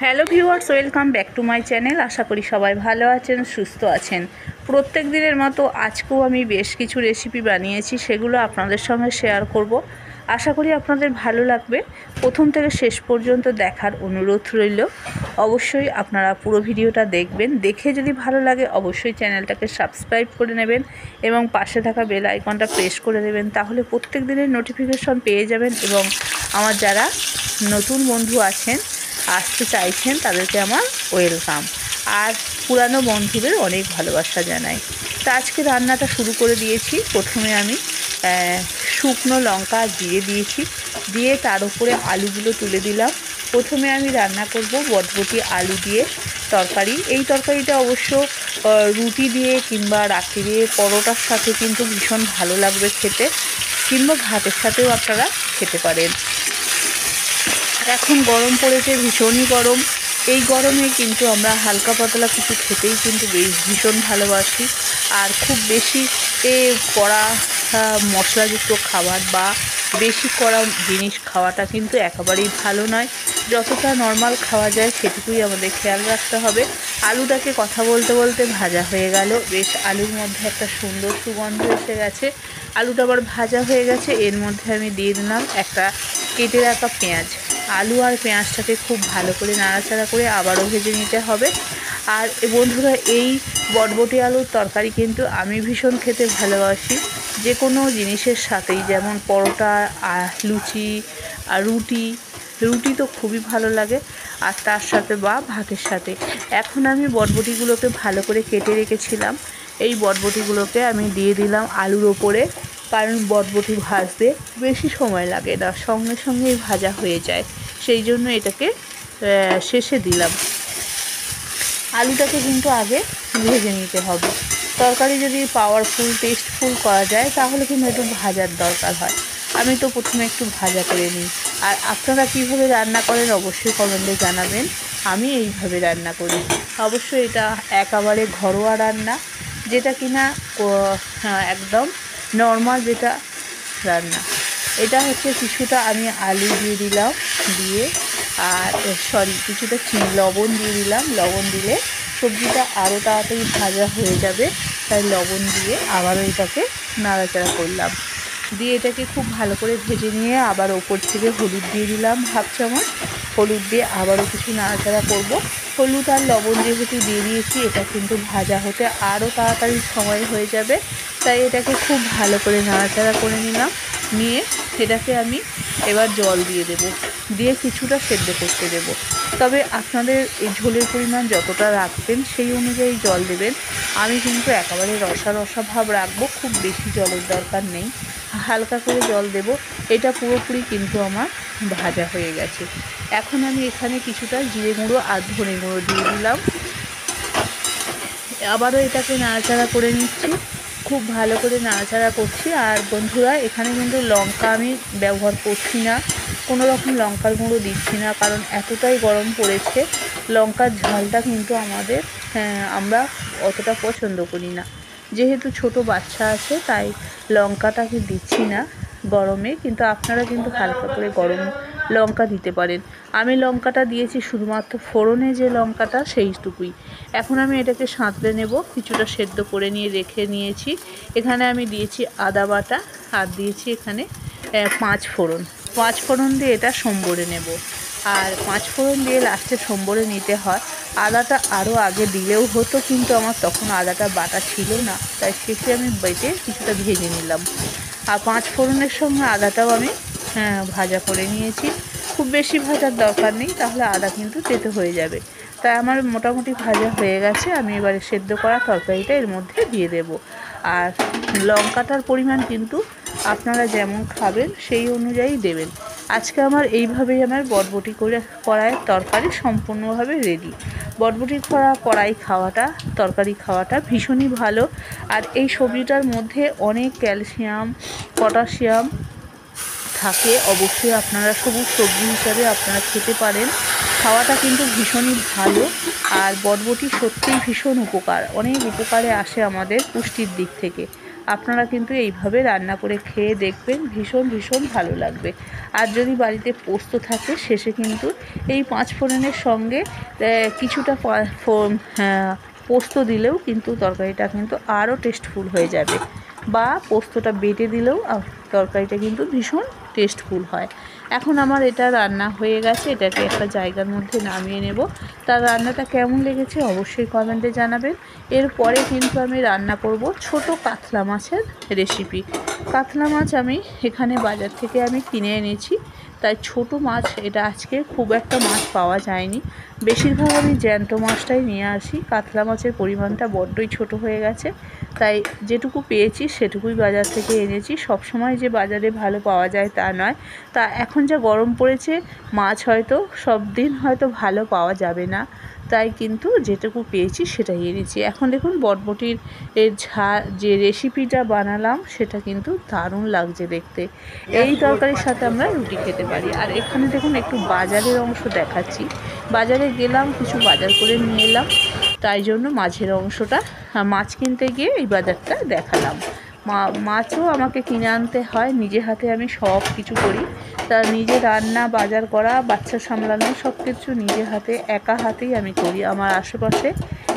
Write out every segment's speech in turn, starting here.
Hello viewers, welcome back to my channel. আশা করি সবাই ভালো আছেন, সুস্থ আছেন। প্রত্যেক দিনের মতো আজকেও আমি বেশ কিছু রেসিপি বানিয়েছি, সেগুলো আপনাদের সঙ্গে শেয়ার করব। আশা করি আপনাদের ভালো লাগবে। প্রথম থেকে শেষ পর্যন্ত দেখার অনুরোধ রইল। অবশ্যই আপনারা পুরো ভিডিওটা দেখবেন, দেখে যদি ভালো লাগে অবশ্যই চ্যানেলটাকে সাবস্ক্রাইব করে নেবেন এবং পাশে থাকা বেল আইকনটা প্রেস করে দেবেন, তাহলে প্রত্যেক দিনের নোটিফিকেশন পেয়ে যাবেন। এবং আমার যারা নতুন বন্ধু আছেন, আসতে চাইছেন, তাদেরকে আমার ওয়েলকাম। আর পুরানো বন্ধুদের অনেক ভালোবাসা জানাই। তো আজকে রান্নাটা শুরু করে দিয়েছি। প্রথমে আমি শুকনো লঙ্কা জিরে দিয়েছি, দিয়ে তার উপরে আলুগুলো তুলে দিলাম। প্রথমে আমি রান্না করব বটবটি আলু দিয়ে তরকারি। এই তরকারিটা অবশ্য রুটি দিয়ে কিংবা রাত্রি দিয়ে পরোটার সাথে কিন্তু ভীষণ ভালো লাগবে খেতে, কিংবা ভাতের সাথেও আপনারা খেতে পারেন। এখন গরম পড়েছে, ভীষণই গরম। এই গরমে কিন্তু আমরা হালকা পাতলা কিছু খেতেই কিন্তু ভীষণ ভালোবাসি। আর খুব বেশি কড়া মশলাযুক্ত খাবার বা বেশি কড়া জিনিস খাওয়াটা কিন্তু একেবারেই ভালো নয়। যতটা নর্মাল খাওয়া যায় সেটুকুই আমাদের খেয়াল রাখতে হবে। আলুটাকে কথা বলতে বলতে ভাজা হয়ে গেল, বেশ আলুর মধ্যে একটা সুন্দর সুগন্ধ এসে গেছে। আলুটা আবার ভাজা হয়ে গেছে। এর মধ্যে আমি দিয়ে দিলাম একটা কেটে রাখা পেঁয়াজ। আলু আর পেঁয়াজটাকে খুব ভালো করে নাড়াচাড়া করে আবারও ভেজে নিতে হবে। আর বন্ধুরা, এই বটবটি আলুর তরকারি কিন্তু আমি ভীষণ খেতে ভালোবাসি, যে কোনো জিনিসের সাথেই, যেমন পরোটা, লুচি আর রুটি তো খুবই ভালো লাগে, আর তার সাথে বা ভাতের সাথে। এখন আমি বটবটিগুলোকে ভালো করে কেটে রেখেছিলাম, এই বটবটিগুলোকে আমি দিয়ে দিলাম আলুর ওপরে। কারণ বটবটি ভাজতে বেশি সময় লাগে না, সঙ্গে সঙ্গেই ভাজা হয়ে যায়, সেই জন্য এটাকে শেষে দিলাম। আলুটাকে কিন্তু আগে ভেজে নিতে হবে। তরকারি যদি পাওয়ারফুল টেস্টফুল করা যায় তাহলে কিন্তু একটু ভাজার দরকার হয়। আমি তো প্রথমে একটু ভাজা করে নিই। আর আপনারা কীভাবে রান্না করেন অবশ্যই কমেন্টে জানাবেন। আমি এইভাবে রান্না করি। অবশ্যই এটা একেবারে ঘরোয়া রান্না, যেটা কিনা একদম নর্মাল যেটা রান্না। এটা হচ্ছে কিছুটা আমি আলু দিয়ে দিলাম, দিয়ে আর কিছুটা লবণ দিয়ে দিলাম। লবণ দিলে সবজিটা আরও তাড়াতাড়ি ভাজা হয়ে যাবে, তাই লবণ দিয়ে আবারও এটাকে নাড়াচাড়া করলাম। দিয়ে এটাকে খুব ভালো করে ভেজে নিয়ে আবার ওপর থেকে হলুদ দিয়ে দিলাম হাফ চামচ। হলুদ দিয়ে আবারও কিছু নাড়াচাড়া করব। হলুদ আর লবণ যেহেতু দিয়ে দিয়েছি, এটা কিন্তু ভাজা হতে আরও তাড়াতাড়ি সময় হয়ে যাবে, তাই এটাকে খুব ভালো করে নাড়াচাড়া করে নিলাম। নিয়ে এটাকে আমি এবার জল দিয়ে দেব, দিয়ে কিছুটা সেদ্ধ করতে দেব। তবে আপনাদের এই ঝোলের পরিমাণ যতটা রাখবেন সেই অনুযায়ী জল দেবেন। আমি কিন্তু একেবারে রসা রসা ভাব রাখবো, খুব বেশি জলের দরকার নেই, হালকা করে জল দেব। এটা পুরোপুরি কিন্তু আমার ভাজা হয়ে গেছে। এখন আমি এখানে কিছুটা জিরে গুঁড়ো আর ধনে গুঁড়ো দিয়ে দিলাম। আবারও এটাকে নাড়াচাড়া করে নিচ্ছি, খুব ভালো করে নাড়াচাড়া করছি। আর বন্ধুরা, এখানে কিন্তু লঙ্কা আমি ব্যবহার করছি না, কোনো রকম লঙ্কার গুঁড়ো দিচ্ছি না, কারণ এতটাই গরম পড়েছে, লঙ্কার ঝালটা কিন্তু আমরা অতটা পছন্দ করি না। যেহেতু ছোট বাচ্চা আছে তাই লঙ্কাটাকে দিচ্ছি না গরমে, কিন্তু আপনারা কিন্তু হালকা করে গরম লঙ্কা দিতে পারেন। আমি লঙ্কাটা দিয়েছি শুধুমাত্র ফোড়নে, যে লঙ্কাটা সেইটুকুই। এখন আমি এটাকে সাঁতলে নেব। কিছুটা সেদ্ধ করে নিয়ে রেখে নিয়েছি। এখানে আমি দিয়েছি আদা বাটা, আর দিয়েছি এখানে 5 ফোড়ন। 5 ফোড়ন দিয়ে এটা সম্বরে নেব। আর 5 ফোড়ন দিয়ে লাস্টে সম্বরে নিতে হয়। আদাটা আরও আগে দিলেও হতো, কিন্তু আমার তখন আদাটা বাটা ছিল না, তাই শেষে আমি বেটে কিছুটা ভেজে নিলাম। আর 5 ফোড়নের সঙ্গে আদাটাও আমি ভাজা করে নিয়েছি। খুব বেশি ভাজার দরকার নেই, তাহলে আদা কিন্তু তেতো হয়ে যাবে। তাই আমার মোটামুটি ভাজা হয়ে গেছে। আমি এবারে সেদ্ধ করা তরকারিটা এর মধ্যে দিয়ে দেব। আর লঙ্কাটার পরিমাণ কিন্তু আপনারা যেমন খাবেন সেই অনুযায়ী দেবেন। আজকে আমার এইভাবেই আমার বটবটি কড়াইয়ের তরকারি সম্পূর্ণভাবে রেডি। বটবটি কড়াই খাওয়াটা, তরকারি খাওয়াটা ভীষণই ভালো। আর এই সবজিটার মধ্যে অনেক ক্যালসিয়াম, পটাশিয়াম থাকে। অবশ্যই আপনারা সবুজ সবজি হিসাবে আপনারা খেতে পারেন, খাওয়াটা কিন্তু ভীষণই ভালো। আর বটবটি সত্যিই ভীষণ উপকার, অনেক উপকারে আসে আমাদের পুষ্টির দিক থেকে। আপনারা কিন্তু এইভাবে রান্না করে খেয়ে দেখবেন, ভীষণ ভীষণ ভালো লাগবে। আর যদি বাড়িতে পোস্ত থাকে শেষে কিন্তু এই 5 ফোড়নের সঙ্গে কিছুটা পোস্ত দিলেও কিন্তু তরকারিটা কিন্তু আরও টেস্টফুল হয়ে যাবে, বা পোস্তটা বেটে দিলেও তরকারিটা কিন্তু ভীষণ টেস্টফুল হয়। এখন আমার এটা রান্না হয়ে গেছে, এটাকে একটা জায়গার মধ্যে নামিয়ে নেব। তার রান্নাটা কেমন লেগেছে অবশ্যই কমেন্টে জানাবেন। এরপরে কিন্তু আমি রান্না করব ছোট কাতলা মাছের রেসিপি। কাতলা মাছ আমি এখানে বাজার থেকে আমি কিনে এনেছি, তাই ছোট মাছ এটা আজকে খুব একটা মাছ পাওয়া যায়নি। বেশিরভাগ আমি জ্যান্ত মাছটাই নিয়ে আসি। কাতলা মাছের পরিমাণটা বড্ডই ছোট হয়ে গেছে, তাই যেটুকু পেয়েছি সেটুকুই বাজার থেকে এনেছি। সব সময় যে বাজারে ভালো পাওয়া যায় তা নয়। তা এখন যা গরম পড়েছে, মাছ হয়তো সব দিন হয়তো ভালো পাওয়া যাবে না, তাই কিন্তু যেটুকু পেয়েছি সেটাই এনেছি। এখন দেখুন বটবটির যে রেসিপিটা বানালাম সেটা কিন্তু দারুণ লাগছে দেখতে। এই তরকারির সাথে আমরা রুটি খেতে পারি। আর এখানে দেখুন একটু বাজারের অংশ দেখাচ্ছি। বাজারে গেলাম, কিছু বাজার করে নিয়ে এলাম, তাই জন্য মাছের অংশটা মাছ কিনতে গিয়ে এই বাজারটা দেখালাম। মাছও আমাকে কিনে আনতে হয়, নিজে হাতে আমি সব কিছু করি। তা নিজে রান্না, বাজার করা, বাচ্চা সামলানো সব কিছু নিজে হাতে একা হাতেই আমি করি। আমার আশেপাশে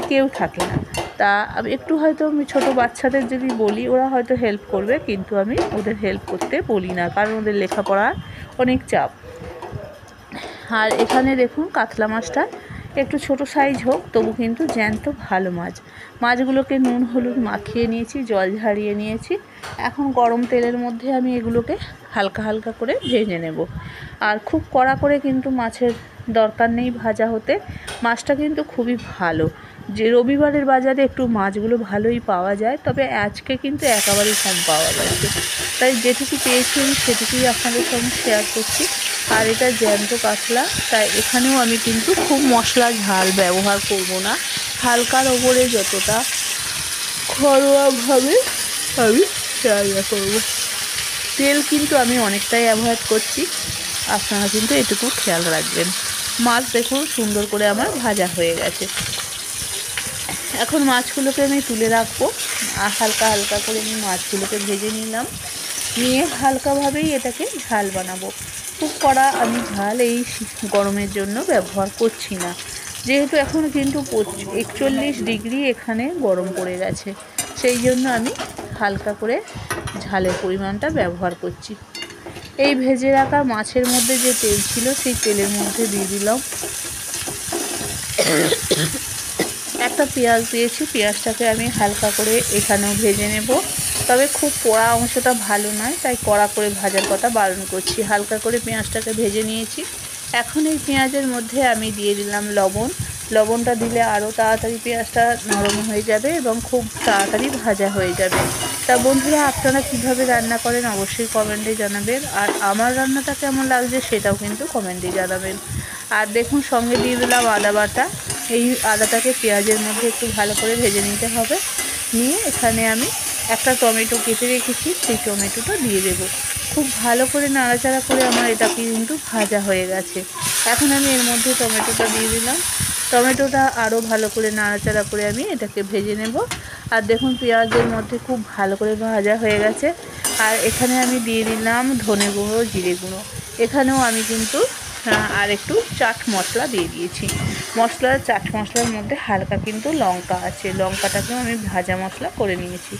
কেউ থাকে না। তা আমি একটু হয়তো আমি ছোটো বাচ্চাদের যদি বলি ওরা হয়তো হেল্প করবে, কিন্তু আমি ওদের হেল্প করতে বলি না, কারণ ওদের লেখাপড়ার অনেক চাপ। আর এখানে দেখুন কাতলা মাছটা একটু ছোট সাইজ হোক, তবু কিন্তু জ্যান্ত ভালো মাছ। মাছগুলোকে নুন হলুদ মাখিয়ে নিয়েছি, জল ঝারিয়ে নিয়েছি। এখন গরম তেলের মধ্যে আমি এগুলোকে হালকা হালকা করে ভেজে নেব। আর খুব কড়া করে কিন্তু মাছের দরকার নেই ভাজা হতে। মাছটা কিন্তু খুবই ভালো। যে রবিবারের বাজারে একটু মাছগুলো ভালোই পাওয়া যায়, তবে আজকে কিন্তু একেবারেই কম পাওয়া গেছে। তাই যেটুকু পেয়েছি আমি সেটুকুই আপনাদের সঙ্গে শেয়ার করছি। আর এটা জ্যান্ত কাতলা, তাই এখানেও আমি কিন্তু খুব মশলা ঝাল ব্যবহার করব না। হালকার ওপরে যতটা ঘরোয়াভাবে আমি রান্না করব। তেল কিন্তু আমি অনেকটাই অ্যাভয়েড করছি, আপনারা কিন্তু এটুকু খেয়াল রাখবেন। মাছ দেখুন সুন্দর করে আমার ভাজা হয়ে গেছে। এখন মাছগুলোকে আমি তুলে রাখবো। হালকা হালকা করে আমি মাছগুলোকে ভেজে নিলাম, নিয়ে হালকাভাবেই এটাকে ঝাল বানাবো। খুব কড়া আমি ঝাল এই গরমের জন্য ব্যবহার করছি না, যেহেতু এখন কিন্তু 41 ডিগ্রি এখানে গরম পড়ে গেছে, সেই জন্য আমি হালকা করে ঝালের পরিমাণটা ব্যবহার করছি। এই ভেজে রাখা মাছের মধ্যে যে তেল ছিল সেই তেলের মধ্যে দিয়ে দিলাম একটা পেঁয়াজ দিয়েছি। পেঁয়াজটাকে আমি হালকা করে এখানেও ভেজে নেব, তবে খুব পোড়া অংশটা ভালো নয়, তাই কড়া করে ভাজার কথা বারণ করছি। হালকা করে পেঁয়াজটাকে ভেজে নিয়েছি। এখন এই পেঁয়াজের মধ্যে আমি দিয়ে দিলাম লবণ। লবণটা দিলে আরও তাড়াতাড়ি পেঁয়াজটা নরম হয়ে যাবে এবং খুব তাড়াতাড়ি ভাজা হয়ে যাবে। তা বন্ধুরা, আপনারা কীভাবে রান্না করেন অবশ্যই কমেন্টে জানাবেন, আর আমার রান্নাটা কেমন লাগছে সেটাও কিন্তু কমেন্টে জানাবেন। আর দেখুন সঙ্গে দিয়ে দিলাম আদা বাটা। এই আদাটাকে পেঁয়াজের মধ্যে একটু ভালো করে ভেজে নিতে হবে। নিয়ে এখানে আমি একটা টমেটো কেটে রেখেছি, সেই টমেটোটা দিয়ে দেব। খুব ভালো করে নাড়াচাড়া করে আমার এটা কিন্তু ভাজা হয়ে গেছে। এখন আমি এর মধ্যে টমেটোটা দিয়ে দিলাম। টমেটোটা আরও ভালো করে নাড়াচাড়া করে আমি এটাকে ভেজে নেব। আর দেখুন পেঁয়াজের মধ্যে খুব ভালো করে ভাজা হয়ে গেছে। আর এখানে আমি দিয়ে দিলাম ধনে গুঁড়ো, জিরে গুঁড়ো। এখানেও আমি কিন্তু আর একটু চাট মশলা দিয়ে দিয়েছি। চাট মশলার মধ্যে হালকা কিন্তু লঙ্কা আছে, লঙ্কাটাকেও আমি ভাজা মশলা করে নিয়েছি।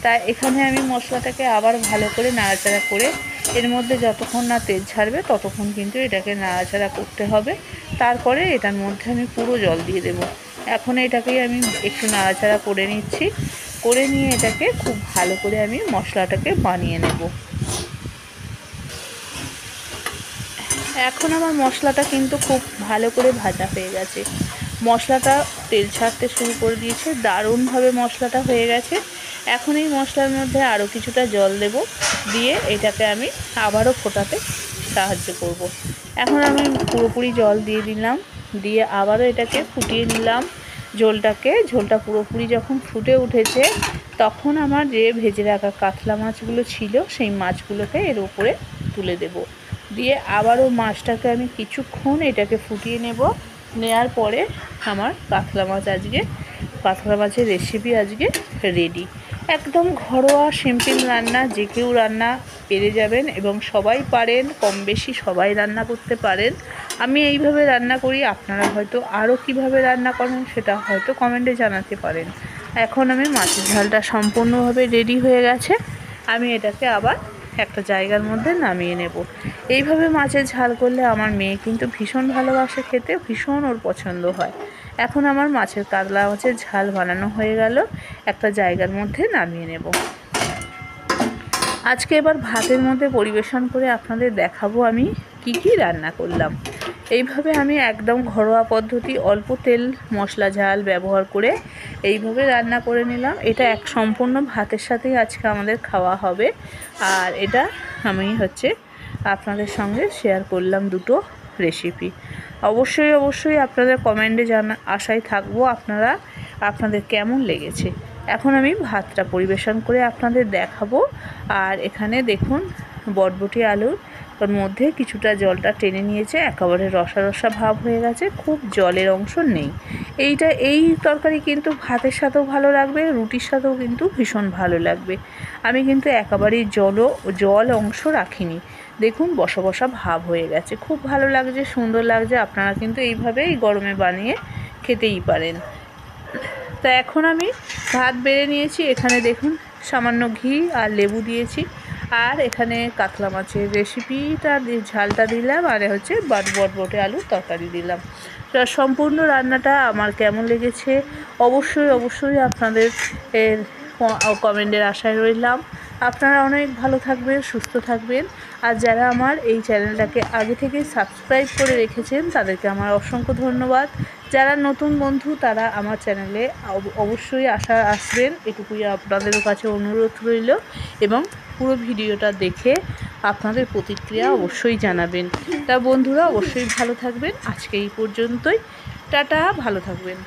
তাই এখানে আমি মশলাটাকে আবার ভালো করে নাড়াচাড়া করে এর মধ্যে যতক্ষণ না তেল ছাড়বে ততক্ষণ কিন্তু এটাকে নাড়াচাড়া করতে হবে। তারপরে এটার মধ্যে আমি পুরো জল দিয়ে দেব। এখন এটাকেই আমি একটু নাড়াচাড়া করে নিচ্ছি, করে নিয়ে এটাকে খুব ভালো করে আমি মশলাটাকে বানিয়ে নেব। এখন আমার মশলাটা কিন্তু খুব ভালো করে ভাজা হয়ে গেছে। মশলাটা তেল ছাড়তে শুরু করে দিয়েছে, দারুণভাবে মশলাটা হয়ে গেছে। এখন এই মশলার মধ্যে আরও কিছুটা জল দেব, দিয়ে এটাকে আমি আবারও ফোটাতে সাহায্য করব। এখন আমি পুরোপুরি জল দিয়ে দিলাম, দিয়ে আবারও এটাকে ফুটিয়ে নিলাম। ঝোলটা পুরোপুরি যখন ফুটে উঠেছে, তখন আমার যে ভেজে রাখা কাতলা মাছগুলো ছিল সেই মাছগুলোকে এর উপরে তুলে দেব। দিয়ে আবারও মাছটাকে আমি কিছুক্ষণ এটাকে ফুটিয়ে নেওয়ার পরে আমার কাতলা মাছের রেসিপি আজকে রেডি। একদম ঘরোয়া সিম্পল রান্না, যে কেউ রান্না পেরে যাবেন এবং সবাই পারেন, কম বেশি সবাই রান্না করতে পারেন। আমি এইভাবে রান্না করি, আপনারা হয়তো আরও কিভাবে রান্না করেন সেটা হয়তো কমেন্টে জানাতে পারেন। এখন আমি মাছের ঝালটা সম্পূর্ণভাবে রেডি হয়ে গেছে, আমি এটাকে আবার একটা জায়গার মধ্যে নামিয়ে নেব। এইভাবে মাছের ঝাল করলে আমার মেয়ে কিন্তু ভীষণ ভালোবাসে খেতে, ভীষণ ওর পছন্দ হয়। এখন আমার কাতলা মাছের ঝাল বানানো হয়ে গেল, একটা জায়গার মধ্যে নামিয়ে নেব। আজকে এবার ভাতের মধ্যে পরিবেশন করে আপনাদের দেখাবো আমি কি রান্না করলাম। এইভাবে আমি একদম ঘরোয়া পদ্ধতি, অল্প তেল মশলা ঝাল ব্যবহার করে এইভাবে রান্না করে নিলাম। এটা সম্পূর্ণ ভাতের সাথেই আজকে আমাদের খাওয়া হবে। আর এটা আমি আপনাদের সঙ্গে শেয়ার করলাম দুটো রেসিপি। অবশ্যই আপনাদের কমেন্টে আশায় থাকবো আপনাদের কেমন লেগেছে। এখন আমি ভাতটা পরিবেশন করে আপনাদের দেখাবো। আর এখানে দেখুন বটবটি আলুর ওর মধ্যে কিছুটা জলটা টেনে নিয়েছে, একেবারে রসা রসা ভাব হয়ে গেছে, খুব জলের অংশ নেই। এই তরকারি কিন্তু ভাতের সাথেও ভালো লাগবে, রুটির সাথেও কিন্তু ভীষণ ভালো লাগবে। আমি কিন্তু একেবারেই জল অংশ রাখিনি। দেখুন বসা বসা ভাব হয়ে গেছে, খুব ভালো লাগছে, সুন্দর লাগছে। আপনারা কিন্তু এইভাবেই গরমে বানিয়ে খেতেই পারেন। তা এখন আমি ভাত বেড়ে নিয়েছি, এখানে দেখুন সামান্য ঘি আর লেবু দিয়েছি। আর এখানে কাতলা মাছের রেসিপিটা ঝালটা দিলাম, আর বটবটি আলুর তরকারি দিলাম। সম্পূর্ণ রান্নাটা আমার কেমন লেগেছে অবশ্যই আপনাদের কমেন্টের আশায় রইলাম। আপনারা অনেক ভালো থাকবেন, সুস্থ থাকবেন। আর যারা আমার এই চ্যানেলটাকে আগে থেকে সাবস্ক্রাইব করে রেখেছেন তাদেরকে আমার অসংখ্য ধন্যবাদ। যারা নতুন বন্ধু তারা আমার চ্যানেলে অবশ্যই আসবেন, এটুকুই আপনাদের কাছে অনুরোধ রইল। এবং পুরো ভিডিওটা দেখে আপনাদের প্রতিক্রিয়া অবশ্যই জানাবেন। তা বন্ধুরা অবশ্যই ভালো থাকবেন। আজকে এই পর্যন্তই, টাটা, ভালো থাকবেন।